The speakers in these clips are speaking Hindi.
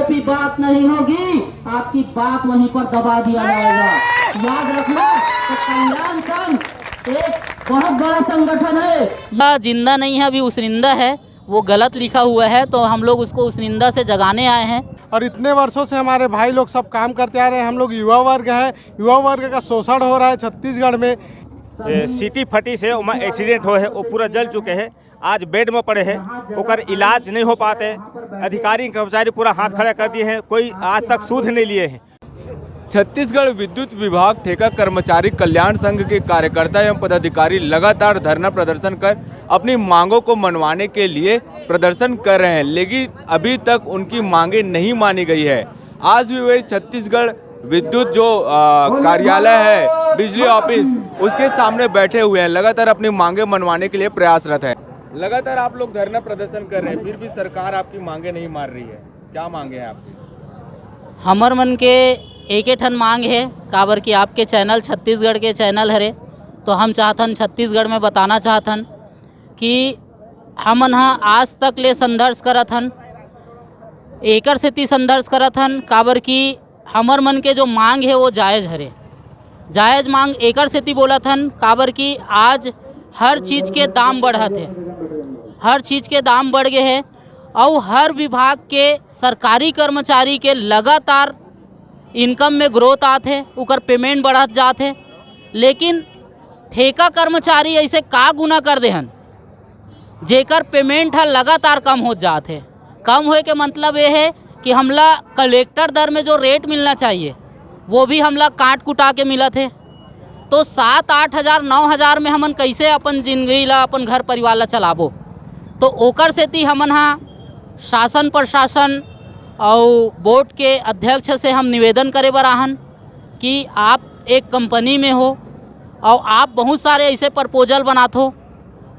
भी बात नहीं होगी, आपकी बात वहीं पर दबा दिया जाएगा। याद रखना, तो कल्याण संघ एक बहुत बड़ा संगठन है। जिंदा नहीं है, अभी उसनिंदा है, वो गलत लिखा हुआ है, तो हम लोग उसको उसनिंदा से जगाने आए हैं। और इतने वर्षों से हमारे भाई लोग सब काम करते आ रहे हैं। हम लोग युवा वर्ग हैं, युवा वर्ग का शोषण हो रहा है छत्तीसगढ़ में। सीटी फटी से एक्सीडेंट हो है, वो पूरा जल चुके हैं, आज बेड में पड़े हैं, ओकर इलाज नहीं हो पाते। अधिकारी कर्मचारी पूरा हाथ खड़ा कर दिए हैं, कोई आज तक सूद नहीं लिए हैं। छत्तीसगढ़ विद्युत विभाग ठेका कर्मचारी कल्याण संघ के कार्यकर्ता एवं पदाधिकारी लगातार धरना प्रदर्शन कर अपनी मांगों को मनवाने के लिए प्रदर्शन कर रहे हैं, लेकिन अभी तक उनकी मांगे नहीं मानी गई है। आज भी वही छत्तीसगढ़ विद्युत जो कार्यालय है, बिजली ऑफिस, उसके सामने बैठे हुए हैं, लगातार अपनी मांगे मनवाने के लिए प्रयासरत है। लगातार आप लोग धरना प्रदर्शन कर रहे हैं, फिर भी सरकार आपकी मांगे नहीं मान रही है। क्या मांगे हैं आपकी? हमर मन के एक ठन मांग है, काबर कि आपके चैनल छत्तीसगढ़ के चैनल हरे, तो हम चाहतन छत्तीसगढ़ में बताना चाहतन कि हमन हाँ आज तक ले संघर्ष करत हन, एकर सेती संघर्ष करत हन, काबर कि हमर मन के जो मांग है वो जायज़ हरे। जायज़ मांग एकर सेती बोलत हन, काबर कि आज हर चीज़ के दाम बढ़त है, हर चीज़ के दाम बढ़ गए हैं, और हर विभाग के सरकारी कर्मचारी के लगातार इनकम में ग्रोथ आते, उकर पेमेंट बढ़त जाते, लेकिन ठेका कर्मचारी ऐसे का गुना कर दे हन जेकर पेमेंट है लगातार कम हो जाते। कम होए के मतलब ये है कि हमला कलेक्टर दर में जो रेट मिलना चाहिए वो भी हमला काट कुटा के मिला थे। तो 7-8 हज़ार 9 हज़ार में हमन कैसे अपन जिंदगी ला, अपन घर परिवार ला चलाबो। तो ओकर सेती हमन हाँ शासन प्रशासन और बोर्ड के अध्यक्ष से हम निवेदन करे बर आहन कि आप एक कंपनी में हो और आप बहुत सारे ऐसे प्रपोजल बनात हो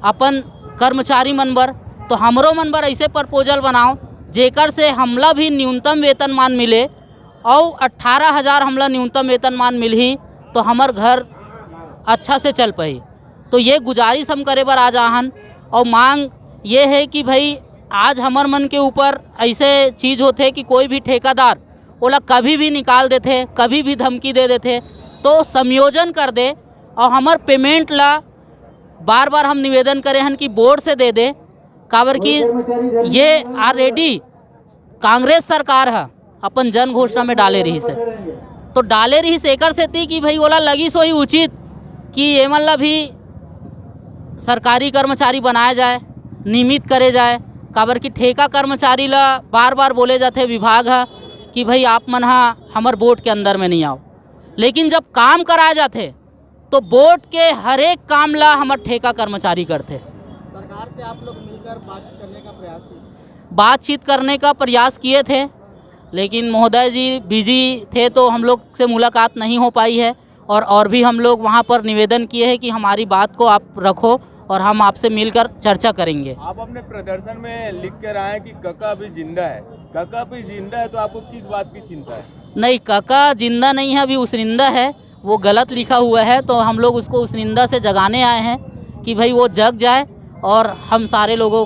अपन कर्मचारी मन बर, तो हमरो मन बर ऐसे प्रपोजल बनाओ जेकर से हमला भी न्यूनतम वेतनमान मिले, और 18 हज़ार हमला न्यूनतम वेतनमान मिलही तो हमार घर अच्छा से चल पाई। तो ये गुजारिश हम करे बर आज आहन। और मांग ये है कि भाई आज हमार मन के ऊपर ऐसे चीज़ होते कि कोई भी ठेकेदार ओला कभी भी निकाल देते, कभी भी धमकी दे देते, तो समायोजन कर दे और हमार पेमेंट ला बार बार हम निवेदन करे हन कि बोर्ड से दे दे, काबर कि ये ऑलरेडी कांग्रेस सरकार है अपन जन घोषणा में डाले रही से, तो डाले रही से एकर से कि भाई ओला लगी सोई उचित कि ये मन ला भी सरकारी कर्मचारी बनाया जाए, नियमित करे जाए। काबर कि ठेका कर्मचारी ला बार बार बोले जाते विभाग है कि भाई आप मन हाँ हमार बोर्ड के अंदर में नहीं आओ, लेकिन जब काम कराए जाते तो बोर्ड के हर एक काम ला हमार ठेका कर्मचारी करते। सरकार से आप लोग मिलकर बातचीत करने का प्रयास किए थे, लेकिन महोदय जी बिजी थे तो हम लोग से मुलाकात नहीं हो पाई है। और भी हम लोग वहाँ पर निवेदन किए हैं कि हमारी बात को आप रखो और हम आपसे मिलकर चर्चा करेंगे। आप अपने प्रदर्शन में लिख कर आए कि काका अभी जिंदा है। काका अभी जिंदा है तो आपको किस बात की चिंता है? नहीं, काका जिंदा नहीं है, अभी उसनिंदा है, वो गलत लिखा हुआ है, तो हम लोग उसको उसनिंदा से जगाने आए हैं कि भाई वो जग जाए और हम सारे लोगों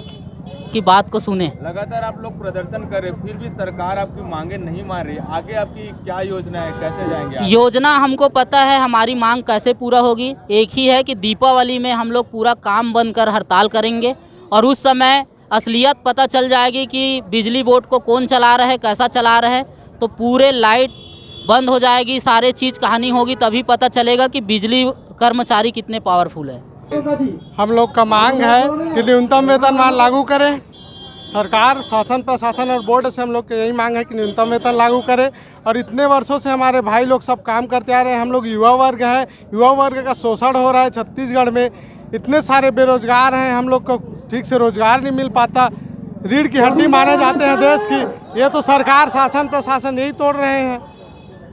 की बात को सुने। लगातार आप लोग प्रदर्शन कर रहे, फिर भी सरकार आपकी मांगे नहीं मान रही, आगे आपकी क्या योजना है, कैसे जाएंगे आप? योजना हमको पता है हमारी मांग कैसे पूरा होगी। एक ही है कि दीपावली में हम लोग पूरा काम बंद कर हड़ताल करेंगे, और उस समय असलियत पता चल जाएगी कि बिजली बोर्ड को कौन चला रहा है, कैसा चला रहा है, तो पूरे लाइट बंद हो जाएगी, सारे चीज़ कहानी होगी, तभी पता चलेगा कि बिजली कर्मचारी कितने पावरफुल है। हम लोग का मांग है कि न्यूनतम वेतनमान लागू करें। सरकार, शासन प्रशासन और बोर्ड से हम लोग की यही मांग है कि न्यूनतम वेतन लागू करें। और इतने वर्षों से हमारे भाई लोग सब काम करते आ रहे हैं। हम लोग युवा वर्ग हैं, युवा वर्ग का शोषण हो रहा है छत्तीसगढ़ में। इतने सारे बेरोजगार हैं, हम लोग को ठीक से रोजगार नहीं मिल पाता। रीढ़ की हड्डी माने जाते हैं देश की, ये तो सरकार, शासन प्रशासन यही तोड़ रहे हैं।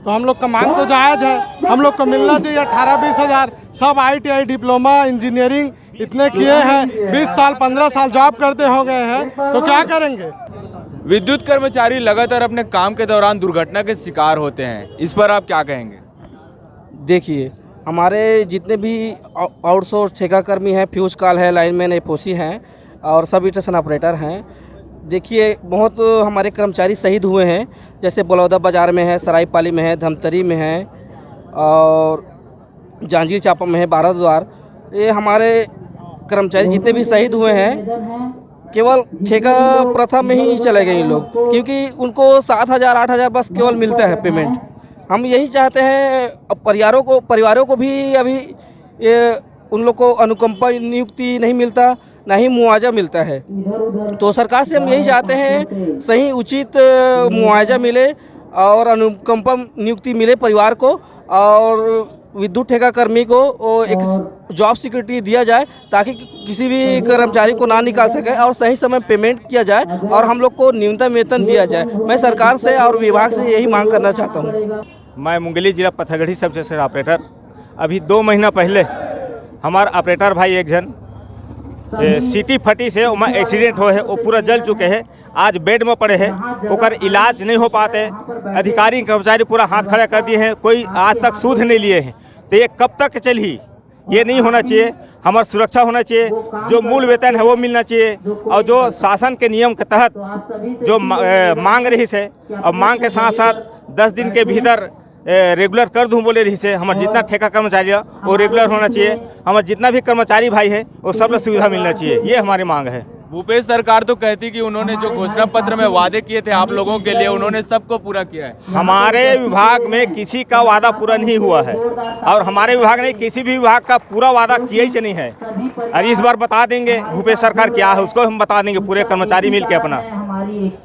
तो हम लोग का मांग तो जायज़ है, हम लोग को मिलना चाहिए 18-20 हज़ार। सब ITI डिप्लोमा इंजीनियरिंग इतने किए हैं, 20 साल 15 साल जॉब करते हो गए हैं, तो क्या करेंगे? विद्युत कर्मचारी लगातार अपने काम के दौरान दुर्घटना के शिकार होते हैं, इस पर आप क्या कहेंगे? देखिए, हमारे जितने भी आउटसोर्स ठेका कर्मी हैं, फ्यूज कॉल है, लाइनमैन, एपोसी हैं और सब स्टेशन ऑपरेटर हैं, देखिए बहुत हमारे कर्मचारी शहीद हुए हैं, जैसे बलौदा बाज़ार में है, सरायपाली में है, धमतरी में है और जांजगीर चांपा में है, बाराद्वार। ये हमारे कर्मचारी जितने भी शहीद हुए हैं केवल ठेका प्रथा में ही चले गए लोग, क्योंकि उनको 7,000 8,000 बस केवल मिलता है पेमेंट। हम यही चाहते हैं परिवारों को भी अभी उन लोग को अनुकंपा नियुक्ति नहीं मिलता, ना ही मुआवजा मिलता है। तो सरकार से हम यही चाहते हैं सही उचित मुआवजा मिले और अनुकंपा नियुक्ति मिले परिवार को, और विद्युत ठेका कर्मी को एक जॉब सिक्योरिटी दिया जाए ताकि किसी भी कर्मचारी को ना निकाल सके और सही समय पेमेंट किया जाए और हम लोग को न्यूनतम वेतन दिया जाए। मैं सरकार से और विभाग से यही मांग करना चाहता हूँ। मैं मुंगेली जिला पत्थलगढ़ी सब स्टेशन ऑपरेटर। अभी 2 महीना पहले हमारा ऑपरेटर भाई एक जन सीटी फटी से उमा एक्सीडेंट हो है, वो पूरा जल चुके हैं, आज बेड में पड़े हैं, ओकर इलाज नहीं हो पाते। अधिकारी कर्मचारी पूरा हाथ खड़ा कर दिए हैं, कोई आज तक सूद नहीं लिए हैं। तो ये कब तक चली? ये नहीं होना चाहिए। हमारी सुरक्षा होना चाहिए, जो मूल वेतन है वो मिलना चाहिए, और जो शासन के नियम के तहत जो मांग रही है, और मांग के साथ साथ 10 दिन के भीतर रेगुलर कर दूं बोले रही से। हमारे जितना ठेका कर्मचारी है वो रेगुलर होना चाहिए, हमारे जितना भी कर्मचारी भाई है वो सब लोग सुविधा मिलना चाहिए, ये हमारी मांग है। भूपेश सरकार तो कहती कि उन्होंने जो घोषणा पत्र में वादे किए थे आप लोगों के लिए, उन्होंने सबको पूरा किया है। हमारे विभाग में किसी का वादा पूरा नहीं हुआ है, और हमारे विभाग ने किसी भी विभाग का पूरा वादा किया ही नहीं है। और इस बार बता देंगे भूपेश सरकार क्या है, उसको हम बता देंगे पूरे कर्मचारी मिल के अपना।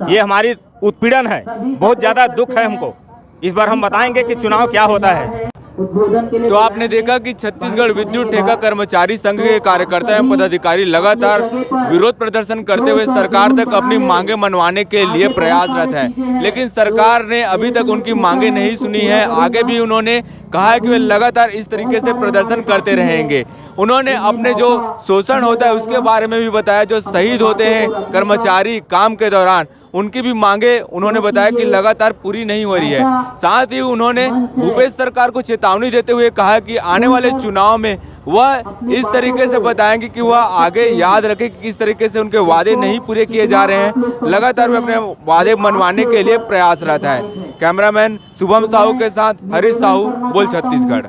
ये हमारी उत्पीड़न है, बहुत ज़्यादा दुख है हमको। इस बार हम बताएंगे कि चुनाव क्या होता है। तो आपने देखा कि छत्तीसगढ़ विद्युत ठेका कर्मचारी संघ के कार्यकर्ता एवं पदाधिकारी लगातार विरोध प्रदर्शन करते हुए सरकार तक अपनी मांगे मनवाने के लिए प्रयासरत है, लेकिन सरकार ने अभी तक उनकी मांगे नहीं सुनी है। आगे भी उन्होंने कहा है कि वे लगातार इस तरीके से प्रदर्शन करते रहेंगे। उन्होंने अपने जो शोषण होता है उसके बारे में भी बताया, जो शहीद होते हैं कर्मचारी काम के दौरान, उनकी भी मांगे उन्होंने बताया कि लगातार पूरी नहीं हो रही है। साथ ही उन्होंने भूपेश सरकार को चेतावनी देते हुए कहा कि आने वाले चुनाव में वह इस तरीके से बताएंगे कि वह आगे याद रखे कि किस तरीके से उनके वादे नहीं पूरे किए जा रहे हैं। लगातार वे अपने वादे मनवाने के लिए प्रयासरत है। कैमरामैन शुभम साहू के साथ हरीश साहू, बोल छत्तीसगढ़।